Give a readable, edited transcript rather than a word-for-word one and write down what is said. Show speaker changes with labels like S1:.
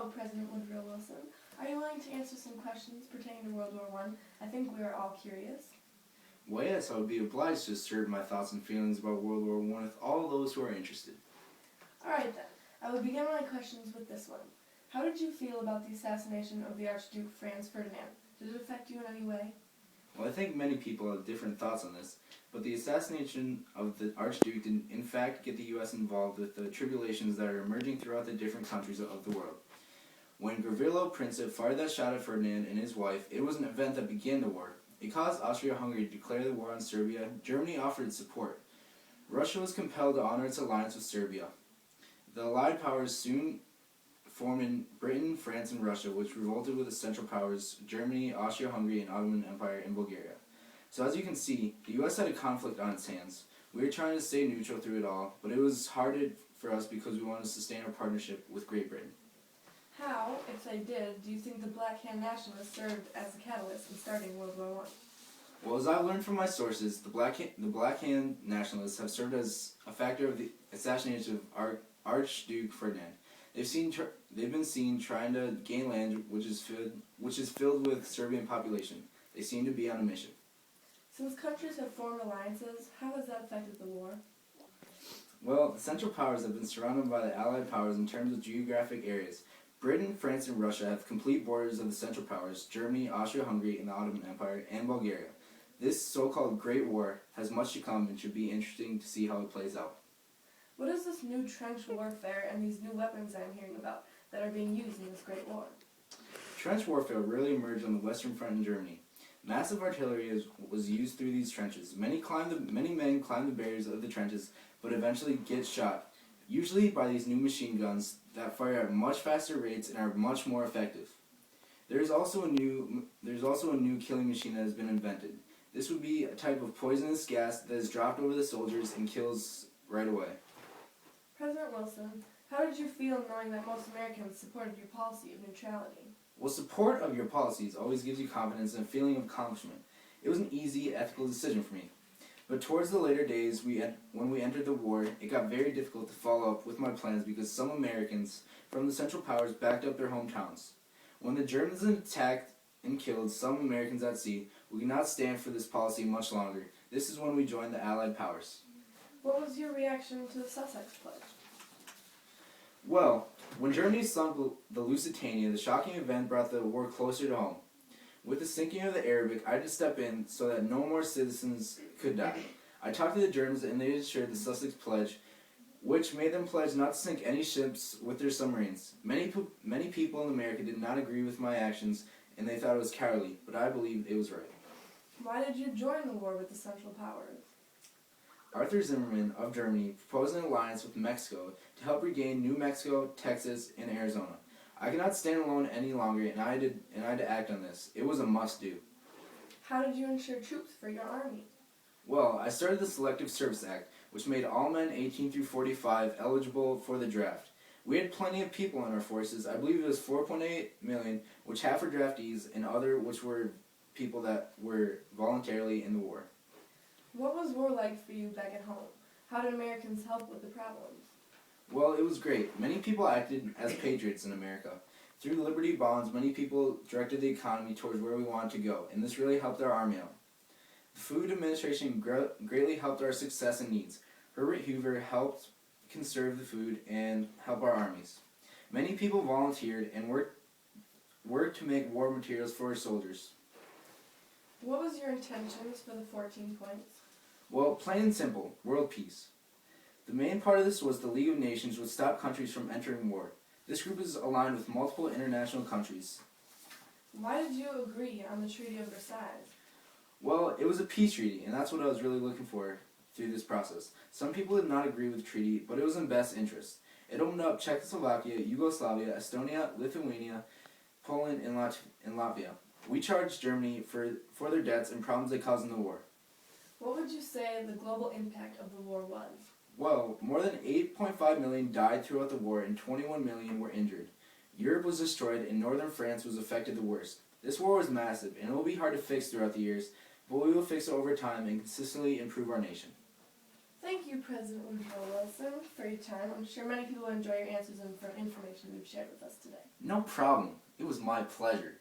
S1: Hello, President Woodrow Wilson. Are you willing to answer some questions pertaining to World War I? I think we are all curious.
S2: Well, yes, I would be obliged to assert my thoughts and feelings about World War I with all those who are interested.
S1: Alright then, I will begin my questions with this one. How did you feel about the assassination of the Archduke Franz Ferdinand? Did it affect you in any way?
S2: Well, I think many people have different thoughts on this, but the assassination of the Archduke did in fact get the U.S. involved with the tribulations that are emerging throughout the different countries of the world. When Gavrilo Princip fired that shot at Ferdinand and his wife, it was an event that began the war. It caused Austria-Hungary to declare the war on Serbia. Germany offered its support. Russia was compelled to honor its alliance with Serbia. The Allied powers soon formed in Britain, France, and Russia, which revolted with the Central Powers, Germany, Austria-Hungary, and Ottoman Empire, and Bulgaria. So as you can see, the U.S. had a conflict on its hands. We were trying to stay neutral through it all, but it was harder for us because we wanted to sustain our partnership with Great Britain.
S1: How, if they did, do you think the Black Hand nationalists served as a catalyst in starting World War I?
S2: Well, as I learned from my sources, the Black Hand nationalists have served as a factor of the assassination of Archduke Ferdinand. They've been seen trying to gain land which is filled with Serbian population. They seem to be on a mission.
S1: Since countries have formed alliances, how has that affected the war?
S2: Well, the Central Powers have been surrounded by the Allied powers in terms of geographic areas. Britain, France, and Russia have complete borders of the Central Powers, Germany, Austria-Hungary, and the Ottoman Empire, and Bulgaria. This so-called Great War has much to come and should be interesting to see how it plays out.
S1: What is this new trench warfare and these new weapons I'm hearing about that are being used in this Great War?
S2: Trench warfare really emerged on the Western Front in Germany. Massive artillery was used through these trenches. Many men climb the barriers of the trenches, but eventually get shot, usually by these new machine guns that fire at much faster rates and are much more effective. There's also a new killing machine that has been invented. This would be a type of poisonous gas that is dropped over the soldiers and kills right away.
S1: President Wilson, how did you feel knowing that most Americans supported your policy of neutrality?
S2: Well, support of your policies always gives you confidence and a feeling of accomplishment. It was an easy, ethical decision for me. But towards the later days, when we entered the war, it got very difficult to follow up with my plans because some Americans from the Central Powers backed up their hometowns. When the Germans attacked and killed some Americans at sea, we could not stand for this policy much longer. This is when we joined the Allied powers.
S1: What was your reaction to the Sussex Pledge?
S2: Well, when Germany sunk the Lusitania, the shocking event brought the war closer to home. With the sinking of the Arabic, I had to step in so that no more citizens could die. I talked to the Germans and they assured the Sussex Pledge, which made them pledge not to sink any ships with their submarines. Many people in America did not agree with my actions and they thought it was cowardly, but I believed it was right.
S1: Why did you join the war with the Central Powers?
S2: Arthur Zimmerman of Germany proposed an alliance with Mexico to help regain New Mexico, Texas, and Arizona. I could not stand alone any longer, and I had to act on this. It was a must-do.
S1: How did you ensure troops for your army?
S2: Well, I started the Selective Service Act, which made all men 18 through 45 eligible for the draft. We had plenty of people in our forces. I believe it was 4.8 million, which half were draftees, and other which were people that were voluntarily in the war.
S1: What was war like for you back at home? How did Americans help with the problems?
S2: Well, it was great. Many people acted as patriots in America. Through the Liberty Bonds, many people directed the economy towards where we wanted to go, and this really helped our army out. The Food Administration greatly helped our success and needs. Herbert Hoover helped conserve the food and help our armies. Many people volunteered and worked to make war materials for our soldiers.
S1: What was your intentions for the 14 points?
S2: Well, plain and simple, world peace. The main part of this was the League of Nations would stop countries from entering war. This group is aligned with multiple international countries.
S1: Why did you agree on the Treaty of Versailles?
S2: Well, it was a peace treaty, and that's what I was really looking for through this process. Some people did not agree with the treaty, but it was in best interest. It opened up Czechoslovakia, Yugoslavia, Estonia, Lithuania, Poland, and Latvia. We charged Germany for their debts and problems they caused in the war.
S1: What would you say the global impact of the war was?
S2: Well, more than 8.5 million died throughout the war and 21 million were injured. Europe was destroyed and northern France was affected the worst. This war was massive and it will be hard to fix throughout the years, but we will fix it over time and consistently improve our nation.
S1: Thank you, President Woodrow Wilson, for your time. I'm sure many people enjoy your answers and for information you've shared with us today.
S2: No problem. It was my pleasure.